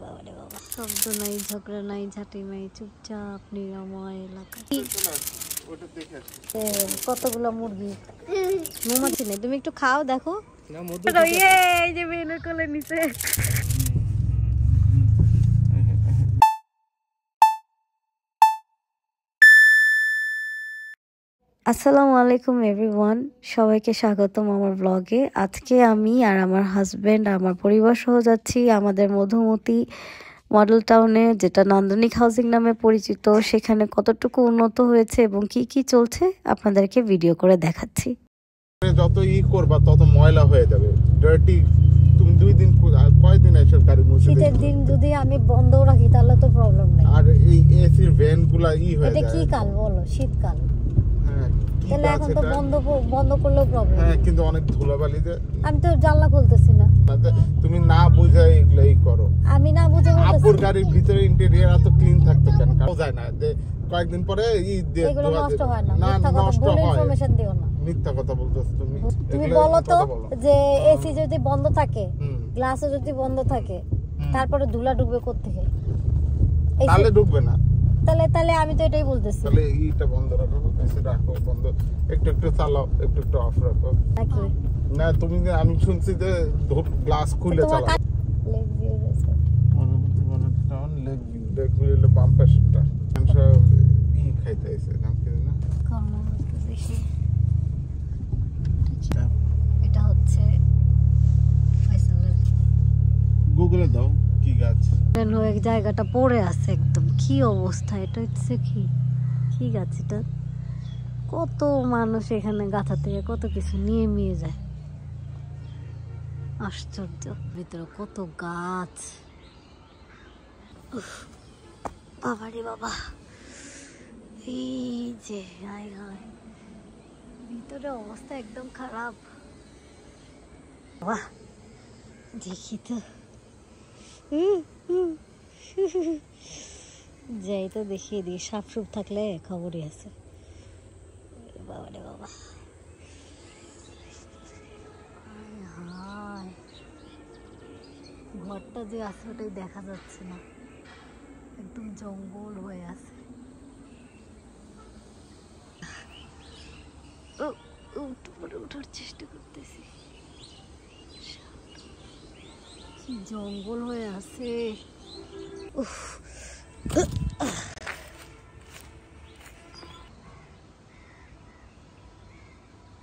বাবারে বাবা, শব্দ নাই, ঝগড়া নাই, ঝাঁটি নাই, চুপচাপ নিরাময় এলাকা। কতগুলো মুরগি, মৌমাছি নেই, তুমি একটু খাও দেখো। এই যে বেনের কোলে নিচে। আসসালামু আলাইকুম এভরিওয়ান, সবাইকে স্বাগতম আমার ব্লগে। আজকে আমি আর আমার হাজবেন্ড আমার পরিবার সহ যাচ্ছি আমাদের মধুমতি মডেল টাউনে, যেটা নান্দনিক হাউজিং নামে পরিচিত। সেখানে কতটুকু উন্নত হয়েছে এবং কি কি চলছে আপনাদেরকে ভিডিও করে দেখাচ্ছি। যত করবা তত ময়লা হয়ে যাবে, ডার্টি। তুমি দুই দিন কয়দিন এসব গাড়ি মুছে দিবে? শীতের দিন যদি আমি বন্ধ রাখি তাহলে তো প্রবলেম নাই। আর এই এসির ভ্যানগুলা হয়ে যায়। এটা কি কাল বলো? শীতকাল। হ্যাঁ, তাহলে এখন তো বন্ধ করলেও প্রবলেম। হ্যাঁ, কিন্তু অনেক ধুলাবালি যে। আমি তো জানলা খুলতেছি না। তুমি না বুঝাই এগুলাই করো। আমি না বুঝে আপুর গাড়ির ভিতরে ইন্টেরিয়র এত ক্লিন থাকতো কেন? বোঝায় না যে কয়েকদিন পরে এগুলো নষ্ট হয় না। না, নষ্ট হয়। ইনফরমেশন দিও না। মিথ্যা কথা বলতেছ তুমি। তুমি বলো তো যে এসি যদি বন্ধ থাকে, গ্লাসও যদি বন্ধ থাকে, তারপরে ধুলা ঢুকবে কোত্থেকে? তাহলে ঢুকবে না। তাহলে আমি তো এটাই বলতেছি। তাহলে এইটা বন্ধ রাখো, এসি রাখো বন্ধ, একটু চালাও, একটু অফ রাখো নাকি? না, তুমি আমি শুনছি যে গ্লাস খুলে চালাও। Leg view resort, Madhumati model town, leg view হলো বাম পাশেরটা। মানুষরা খাইতে আইছে, নাম কি জানো? দেখি, এটা হচ্ছে ফয়সালের। গুগলে দাও কি গাছ। এক জায়গাটা পড়ে আছে একদম, কি অবস্থা। এটা হচ্ছে কি গাছ এটা? কত মানুষ এখানে গাথা থেকে কত কিছু নিয়ে যায়, আশ্চর্য। ভিতরে কত গাছ, বাবারে বাবা। এই যে ভিতরে অবস্থা একদম খারাপ। বাহ, দেখি তো। যাই তো দেখিয়ে দিই, সাপ সুপ থাকলে খবরই আছে। বাবারে বাবা, ঘরটা যে আছে ওটাই দেখা যাচ্ছে না, একদম জঙ্গল হয়ে আছে। উঠার চেষ্টা করতেছি, কি জঙ্গল হয়ে আছে।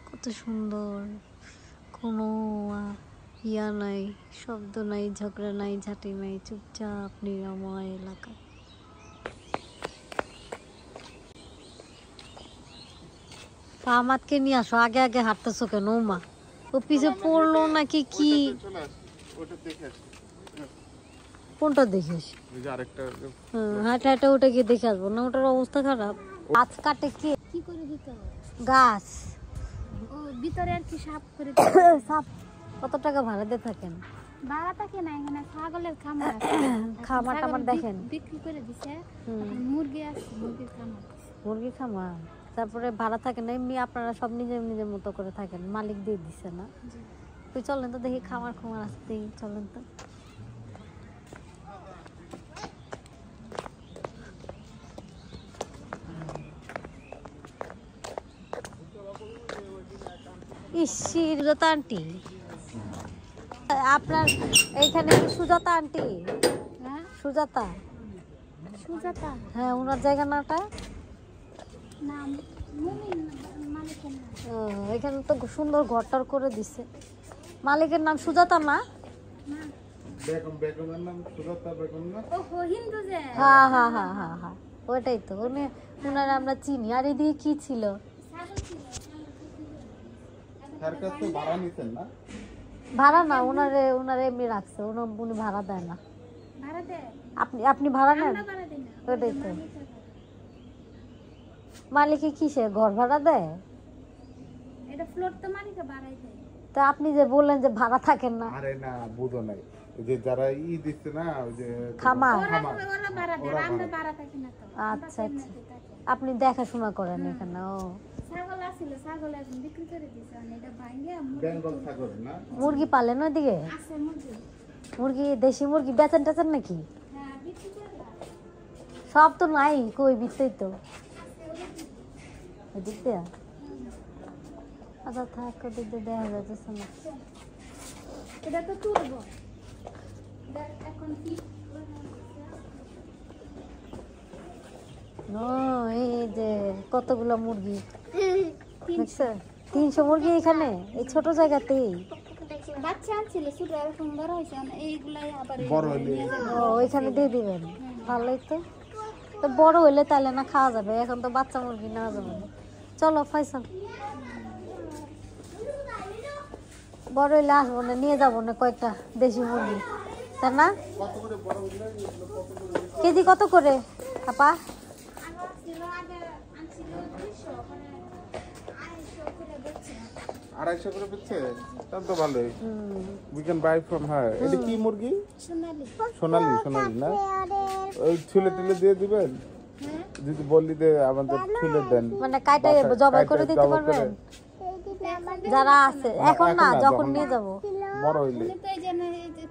কত সুন্দর, কোনো ইয়া নাই, শব্দ নাই, ঝগড়া নাই, ঝাঁটি নাই, চুপচাপ নিরাময় এলাকা। আমাকে নিয়ে আসো, আগে আগে হাঁটতেছো কেন মা? ও পিছে পড়লো নাকি কি? কোনটা দেখিস? হাঁটা হাঁটা ওটা গিয়ে দেখে আসবো না? ওটার অবস্থা খারাপ। গাছ কাটে কি করে দিতে হবে? গাছ ও ভিতরে আর কি সাফ করে সাফ। কত টাকা ভাড়া দিয়ে থাকেন? ভাড়া থাকে না, এখানে ছাগলের খামার আছে। খামার টামার দেখেন বিক্রি করে দিছে। মুরগি আছে, মুরগির খামার। মুরগি খামার, তারপরে ভাড়া থাকে না? এমনি আপনারা সব নিজের মতো করে থাকেন, মালিক দিয়ে দিচ্ছে না? তুই চলেন তো দেখি, খামার খামার আছে দেখি, চলেন তো। ইসি সুজাতা আন্টি, আপনার এইখানে কি সুজাতা আন্টি? হ্যাঁ, সুজাতা। হ্যাঁ, ওনার জায়গা নাটা নাম মালিকের নাম। এখানে তো সুন্দর ঘরটার করে দিছে। মালিকের নাম সুজাতা না? বেগমের নাম সুজাতা বেগম না? ওহো, হিন্দু যে। হ্যাঁ, ওইটাই তো। ওনারা আমরা চিনি। আর এদিকে কি ছিল? ভাড়া না, ওনারে এমনি রাখছে। উনি ভাড়া দেয় না। আপনি ভাড়া নেন? ওটাই তো। মালিকে কিসে ঘর ভাড়া দেয়? এটা ফ্লোর তো মালিকে ভাড়াই দেয়। তো আপনি যে বললেন যে ভাড়া থাকেন না? আরে না, বুঝো নাই, যে যারা দিচ্ছে না, ওই যে খামার, ওরা ভাড়া দেয়, আমরা ভাড়া থাকি না তো। আচ্ছা, আপনি দেখাশোনা করেন এখানে? ও, ছাগল আছিল, ছাগল এখন বিক্রি করে দিছে। এটা ভাঙে বেঙ্গল ছাগল না? মুরগি পালেন ওইদিকে? আছে মুরগি। মুরগি দেশি মুরগি বেচেন টেচেন নাকি? সব তো নাই, কই বিতেই তো এদিক দিয়ে। আচ্ছা থাক, ওদিক দিয়ে দেখা যাচ্ছে না। এটা তো তুলবো এখন কি ও এই যে কতগুলো মুরগি দেখছো, 300 মুরগি এখানে এই ছোট জায়গাতেই। বাচ্চা আনছিল ছোট, এখন বড় হয়েছে, এইগুলাই আবার বড় হলে ও ওইখানে দিয়ে দিবেন, ভালোই তো। তো বড় হইলে তাহলে না খাওয়া যাবে, এখন তো বাচ্চা মুরগি নেওয়া যাবে না। চলো ফয়সাল, বড় হইলে আসবো না, নিয়ে যাবো না কয়েকটা দেশি মুরগি, তাই না? কেজি কত করে আপা? আড়াইশো করে দিচ্ছে, তাহলে তো ভালোই। We can buy from her. এটা কি মুরগি? সোনালি। সোনালি না, ওই ছুলে টুলে দিয়ে দিবেন যদি বললি যে আমাদের ছুলে দেন, মানে কাইটা জবাই করে দিতে পারবেন যারা আছে? এখন না, যখন নিয়ে যাব বড় হইলে। তো এই জন্য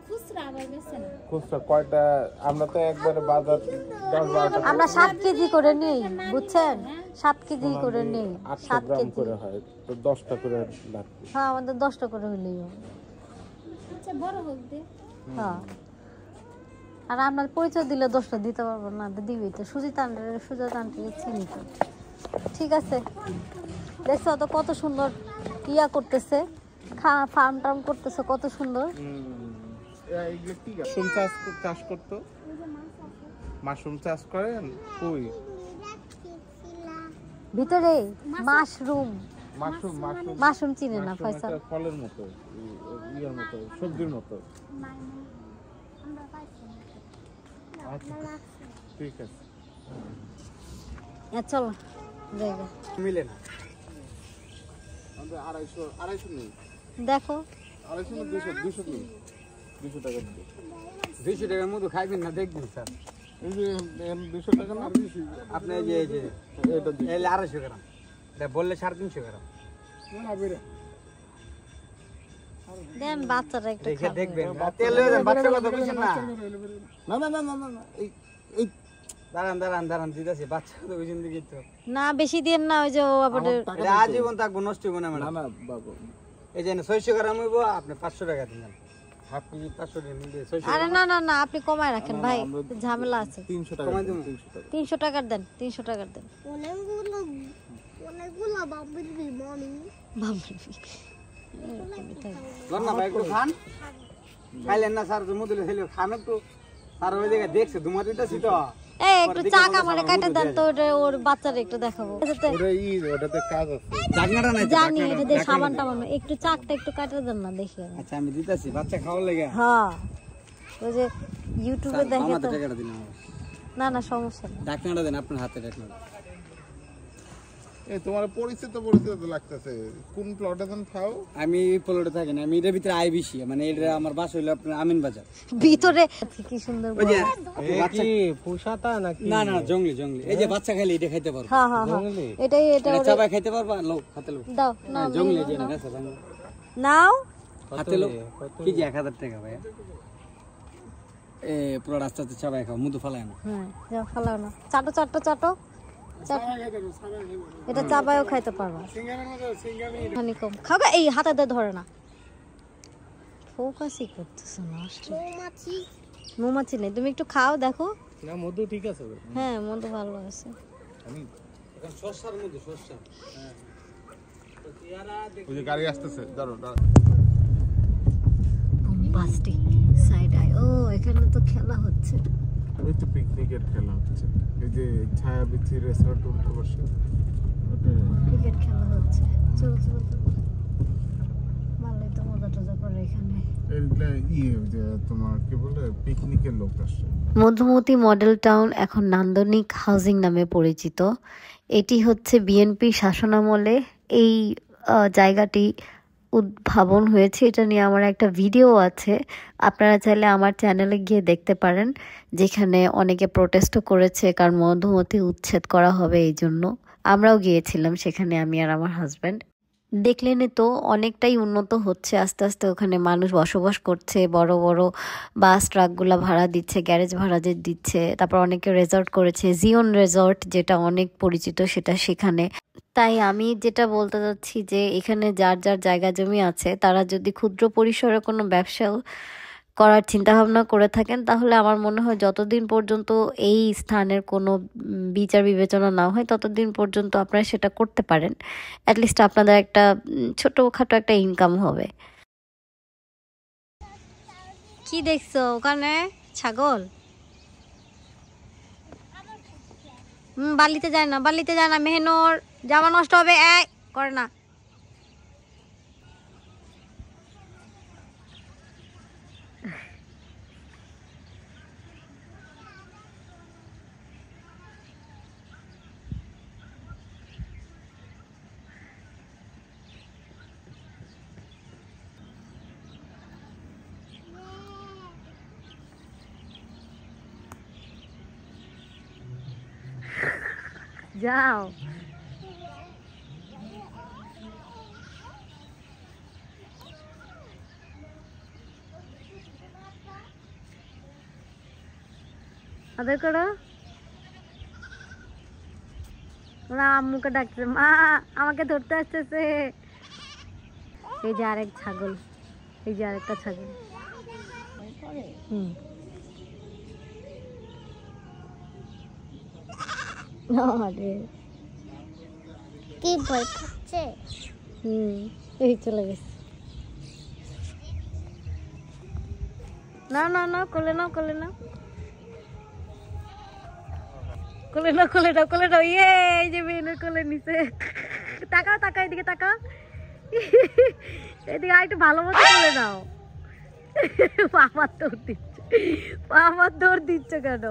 খুচরা আবার বেছে না। খুচরা কয়টা? আমরা তো একবারে বাজার 10-12টা আমরা 7 কেজি করে নেই, বুঝছেন? 7 কেজি করে নেই, 800 7 গ্রাম কেজি করে হয়, তো 10টা করে লাগবে। হ্যাঁ, আমাদের 10টা করে হইলেই হবে। আচ্ছা বড় হোক দে। হ্যাঁ, আর আপনার পরিচয় দিলে 10টা দিতে পারবো না, দিবি তো। সুজিত আন্টি চিনি তো। ঠিক আছে, দেখছো তো কত সুন্দর ইয়া করতেছে, ফার্ম টার্ম করতেছে, কত সুন্দর। এইগুলো কি মাশরুম চাষ করতো? মাশরুম চাষ করেন কই? ভিতরে মাশরুম মাশরুম মাশরুম চিনে না ফয়সাল? একটা ফলের মতো, ইয়ার মতো, সবজির মতো। আমরা পাইছি আচ্ছা ঠিক আছে। চলো জায়গা মিলে না আমাদের 250 নেই। দেখো 250 না 200 নেই, 200 টাকা দিবে। 200 টাকার মতো খাইবেন না, দেখবেন স্যার। এই যে 200 টাকা না, আপনি এই যে এটা দিন। 250 গ্রাম, এটা বললে 350 গ্রাম দেন, বাচ্চারা একটু দেখে খাবে। দেখবেন। তেল হয়ে যাবে, বাচ্চা কথা বুঝছেন না। না এই দাঁড়ান দিতেছি, বাচ্চা কথা বুঝছেন দেখি তো। না বেশি দিন না, ওই যে ও আবার এটা আজীবন থাকবো, নষ্ট হইব না না ম্যাডাম। না বাবু, এই যে 600 গ্রাম হইব, আপনি 500 টাকা দিন। হাফ কেজি 500 টাকা নিলে 600 আরে না আপনি কমায় রাখেন ভাই, ঝামেলা আছে। 300 টাকা কমাই দিন, দেবো। 300 টাকা। 300 টাকার দেন, 300 টাকার দেন। ধর না ভাই, একটু খান। খাইলেন না স্যার, জমু দিলে খেলে খান একটু। স্যার ওই জায়গায় দেখছে ধুমা দিতেছি তো। এই একটু চা কামারে কাটে দেন তো, ওর বাচ্চারা একটু দেখাবো। ওটাতে কাজ আছে। ডাকনাটা নাই তো, জানি ডাকনাটা। এটা দিয়ে সাবান টাবান, একটু চাকটা একটু কাটে দেন না, দেখি। আচ্ছা আমি দিতেছি, বাচ্চা খাওয়ার লেগে। হ্যাঁ, ওই যে ইউটিউবে দেখে আমার তো। টাকাটা দিন আমার। না সমস্যা নেই। ডাকনাটা দেন, আপনার হাতে ডাকনাটা। এই তোমার পরিচিত তো লাগতেছে। কোন প্লটে দেন খাও? আমি প্লটে থাকি না, আমি এটার ভিতরে আই বেশি, মানে এটা আমার বাসা হইলো আপনার আমিন বাজার। ভিতরে কি সুন্দর ওই যে বড়। বাচ্চা পোষাতা নাকি? না জঙ্গলি এই যে বাচ্চা খাইলে এটা খাইতে পারবো। হ্যাঁ এটা এটা চাবাই খাইতে পারবা, লো হাতে লো। দাও না জঙ্গলি যে না গাছে ভাঙা। নাও হাতে লো। কি যে 1000 টাকা ভাই। পুরো রাস্তাতে চাবাই খাও, মুদু ফালায় না। হ্যাঁ, যা ফালাও না, চাটো এটা চাবায়ও খাইতে পারবা। হানিকম খাবে, এই হাতে দিয়ে ধরে না, ফোকাসই করতেছে না। মৌমাছি নেই, তুমি একটু খাও দেখো। না মধু ঠিক আছে। হ্যাঁ, মধু ভালো আছে। এখন সরসার মধ্যে সরসা। ওই যে গাড়ি আসতেছে, দাঁড়াও। Bombastic side I. ও এখানে তো খেলা হচ্ছে, ওই তো পিকনিকের খেলা হচ্ছে। এই যে ছায়াবিথি রেসর্ট উল্টো বসে ক্রিকেট খেলা হচ্ছে। চল ভালোই তো মজা টজা করে এখানে। এইটা যে তোমার কি বলে পিকনিকের লোক আসছে। মধুমতি মডেল টাউন এখন নান্দনিক হাউজিং নামে পরিচিত। এটি হচ্ছে বিএনপি শাসনামলে এই জায়গাটি উদ্ভাবন হয়েছে। এটা নিয়ে আমার একটা ভিডিও আছে, আপনারা চাইলে আমার চ্যানেলে গিয়ে দেখতে পারেন, যেখানে অনেকে প্রোটেস্টও করেছে, কারণ মধুমতি উচ্ছেদ করা হবে এই জন্য। আমরাও গিয়েছিলাম সেখানে, আমি আর আমার হাজব্যান্ড। দেখলেনই তো অনেকটাই উন্নত হচ্ছে আস্তে আস্তে, ওখানে মানুষ বসবাস করছে, বড় বড় বাস ট্রাকগুলা ভাড়া দিচ্ছে, গ্যারেজ ভাড়া দিচ্ছে, তারপর অনেকে রেজর্ট করেছে, জিওন রেজর্ট যেটা অনেক পরিচিত সেটা সেখানে। তাই আমি যেটা বলতে চাচ্ছি যে এখানে যার যার জায়গা জমি আছে তারা যদি ক্ষুদ্র পরিসরে কোনো ব্যবসা করার চিন্তাভাবনা করে থাকেন, তাহলে আমার মনে হয় যতদিন পর্যন্ত এই স্থানের কোনো বিচার বিবেচনা না হয় ততদিন পর্যন্ত আপনারা সেটা করতে পারেন। অ্যাটলিস্ট আপনাদের একটা ছোটোখাটো একটা ইনকাম হবে। কি দেখছো ওখানে? ছাগল? বালিতে যায় না, বালিতে যায় না, মেহনোর জামা নষ্ট হবে, করে না। যাও। আদর করো। ওরা আম্মুকে ডাকছে, মা আমাকে ধরতে আসতেছে। এই যে আরেক ছাগল, এই যে আরেকটা ছাগল। কি ভয় খাচ্ছে? এই চলে গেছে। না না না, কোলে নাও, কোলে নাও, কোলে নাও, কোলে নাও, কোলে নাও। ইয়ে, এই যে মেয়ের কোলে নিচে। তাকাও, তাকাও, এদিকে তাকাও, এদিকে একটু ভালো মতো কোলে নাও। আমার দৌড় দিচ্ছে, আমার দৌড় দিচ্ছ কেন?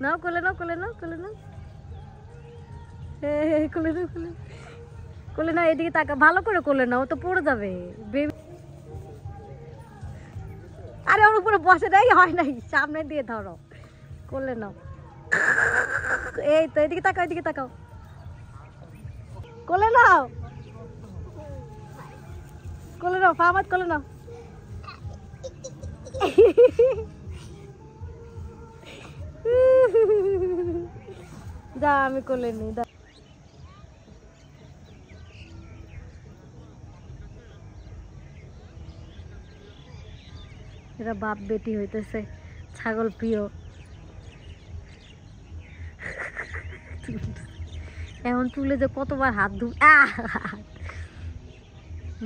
নাও, কোলে নাও, কোলে নাও, কোলে নাও, কোলে নাও, কোলে কোলে নাও, এদিকে তাকা, ভালো করে কোলে নাও, তো পড়ে যাবে। আরে ওর উপরে বসে নাই, হয় নাই, সামনে দিয়ে ধরো, কোলে নাও। এই তো, এদিকে তাকাও, এদিকে তাকাও, কোলে নাও, কোলে নাও, ফাহাদ কোলে নাও। যা, আমি কোলে নিই। এরা বাপ বেটি হইতেছে, ছাগল প্রিয়। এখন তুলে যে কতবার হাত ধু,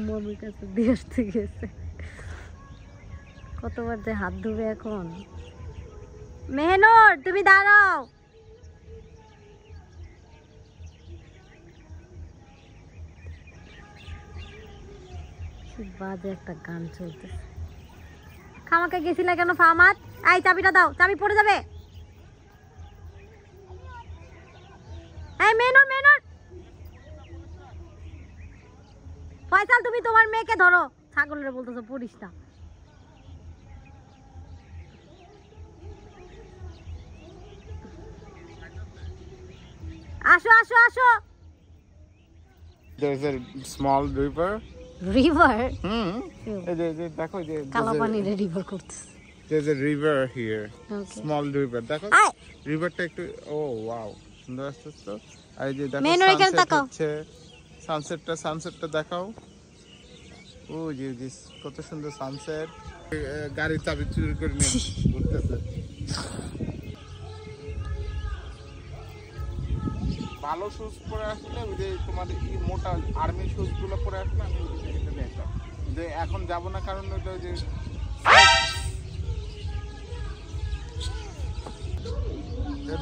মমির কাছে দিয়ে আসতে গেছে, কতবার যে হাত ধুবে এখন। মেহনুর তুমি দাঁড়াও। বাজে একটা গান চলতেছে। খামাকে গেছিলা কেন ফাহাদ? এই চাবিটা দাও, চাবি পড়ে যাবে। এই মেহনুর, মেহনুর, ফয়সাল তুমি তোমার মেয়েকে ধরো, ছাগলের বলতেছো পড়িস না। আসো আসো আসো। There's a small river. River? এই যে দেখো, যে কালাপানির রিভার করতেছে। There's a river here. Okay. Small river. দেখো রিভারটা একটু, ও ওয়াও, সুন্দর আসছে তো। আর এই যে দেখো মেনু এখানে তাকাও। সানসেটটা দেখাও। ও জি জি, কত সুন্দর সানসেট। গাড়ির চাবি চুরি করে নিয়ে ঘুরতেছে। ভালো শুজ পরে আসলে, ওই যে তোমাদের এই মোটা আর্মি শুজ গুলো পরে আসলে আমি এটা দেখতাম যে এখন যাব না, কারণ ওটা যে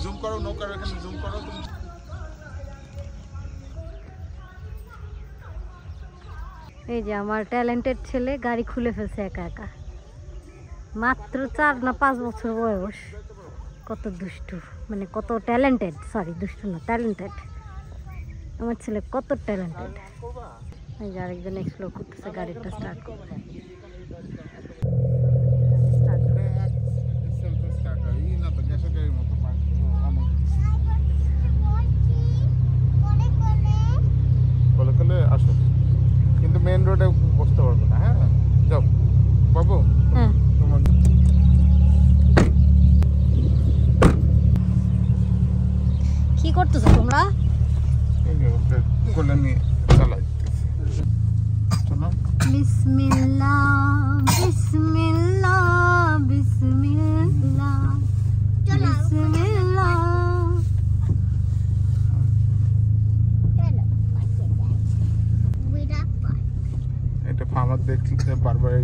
জুম করো, নৌকার এখানে জুম করো তুমি। এই যে আমার ট্যালেন্টেড ছেলে গাড়ি খুলে ফেলছে একা একা, মাত্র 4 না 5 বছর বয়স। কত দুষ্টু, মানে কত ট্যালেন্টেড, সরি দুষ্টু না, ট্যালেন্টেড। আমার ছেলে কত ট্যালেন্টেড। এই যে আরেকজন এক্সপ্লোর করতেছে, গাড়িটা স্টার্ট করবে। বলে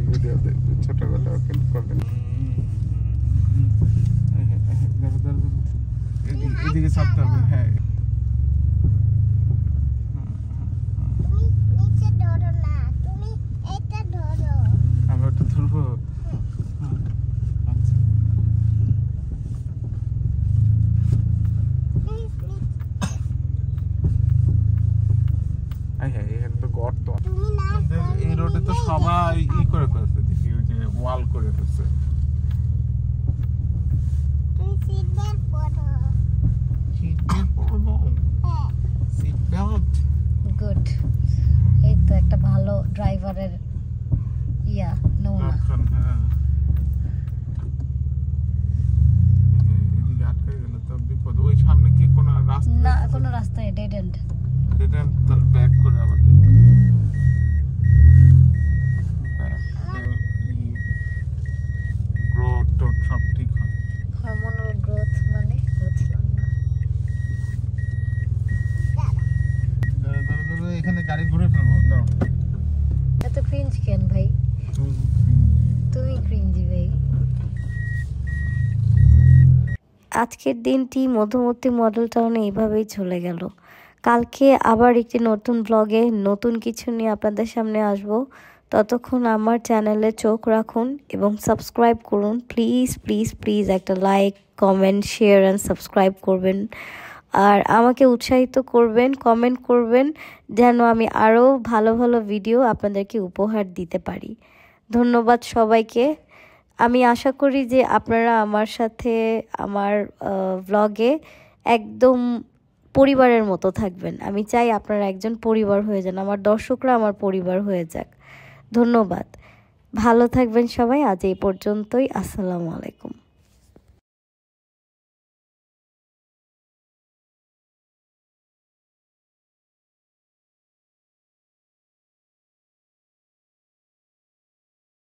ভিডিও দেখবে, ছোটবেলাও কিন্তু করবেন। এদিকে চাপতে হবে, হ্যাঁ। আমি ওটা ধরবো। আচ্ছা। এখানে তো গর্ত। এই রোডে তো সবাই করে ফেলছে, দেখি ওই যে ওয়াল করে ফেলছে। গুড। এই তো একটা ভালো ড্রাইভারের নমুনা। এদিকে আটকে গেলে তো বিপদ। ওই সামনে কি কোনো রাস্তা? না, কোনো রাস্তায় ডেড এন্ড। তাহলে ব্যাক করে আবার গ্রোথ টোট সব ঠিক হয়। হরমোনাল গ্রোথ মানে বুঝলাম না। ধরো এখানে গাড়ি ঘুরে ফেলবো। দাও। এত ক্রিঞ্জ কেন ভাই? তুমি ক্রিঞ্জি ভাই। আজকের দিনটি মধুমতি মডেল টাউনে এইভাবেই চলে গেল। কালকে আবার একটি নতুন ব্লগে নতুন কিছু নিয়ে আপনাদের সামনে আসব। ততক্ষণ আমার চ্যানেলে চোখ রাখুন এবং সাবস্ক্রাইব করুন। প্লিজ প্লিজ প্লিজ একটা like, comment, share and subscribe করবেন। আর আমাকে উৎসাহিত করবেন, কমেন্ট করবেন যেন আমি আরও ভালো ভালো ভিডিও আপনাদেরকে উপহার দিতে পারি। ধন্যবাদ সবাইকে। আমি আশা করি যে আপনারা আমার সাথে আমার ব্লগে একদম পরিবারের মতো থাকবেন। আমি চাই আপনারা একজন পরিবার হয়ে যান, আমার দর্শকরা আমার পরিবার হয়ে যাক। ধন্যবাদ, ভালো থাকবেন সবাই। আজ এই পর্যন্তই। আসসালামু আলাইকুম।